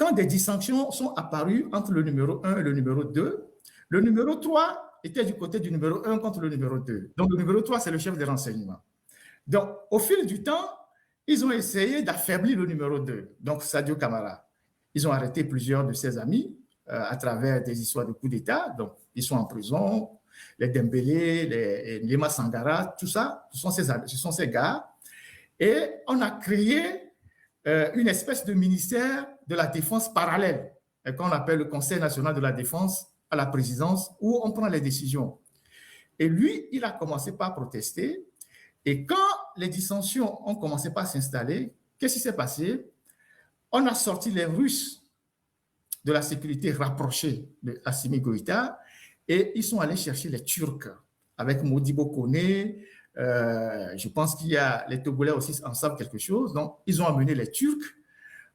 quand des distinctions sont apparues entre le numéro 1 et le numéro 2, le numéro 3 était du côté du numéro 1 contre le numéro 2. Donc, le numéro 3, c'est le chef des renseignements. Donc, au fil du temps, ils ont essayé d'affaiblir le numéro 2, donc Sadio Camara. Ils ont arrêté plusieurs de ses amis à travers des histoires de coups d'État. Donc, ils sont en prison. Les Dembélé, les Lema Sangara, tout ça, ce sont ces gars. Et on a créé une espèce de ministère de la défense parallèle, qu'on appelle le Conseil national de la défense à la présidence, où on prend les décisions. Et lui, il a commencé par protester. Et quand les dissensions ont commencé par s'installer, qu'est-ce qui s'est passé? On a sorti les Russes de la sécurité rapprochée de Assimi Goïta et ils sont allés chercher les Turcs avec Modibo Koné. Je pense qu'il y a les Togolais aussi en savent quelque chose. Donc, ils ont amené les Turcs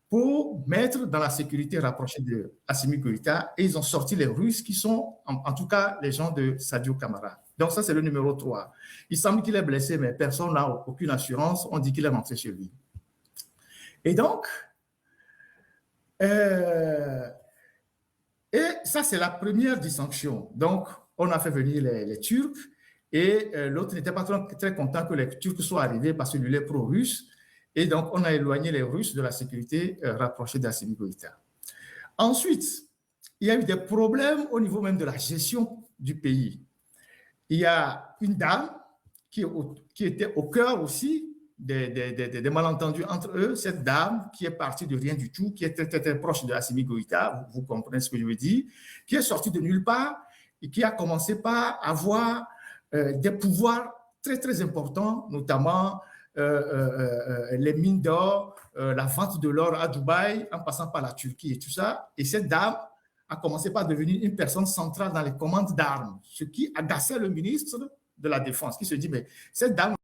pour mettre dans la sécurité rapprochée de Assimi Goïta et ils ont sorti les Russes qui sont, en tout cas, les gens de Sadio Camara. Donc, ça, c'est le numéro 3. Il semble qu'il est blessé, mais personne n'a aucune assurance. On dit qu'il est rentré chez lui. Et donc, et ça, c'est la première distinction. Donc, on a fait venir les Turcs et l'autre n'était pas très content que les Turcs soient arrivés parce qu'il est pro-russe. Et donc, on a éloigné les Russes de la sécurité rapprochée d'Assimi Goïta. Ensuite, il y a eu des problèmes au niveau même de la gestion du pays. Il y a une dame qui était au cœur aussi des malentendus entre eux, cette dame qui est partie de rien du tout, qui est très proche de Assimi Goïta, vous comprenez ce que je veux dire, qui est sortie de nulle part et qui a commencé par avoir des pouvoirs très importants, notamment les mines d'or, la vente de l'or à Dubaï, en passant par la Turquie et tout ça. Et cette dame a commencé par devenir une personne centrale dans les commandes d'armes, ce qui agaçait le ministre de la Défense, qui se dit, mais cette dame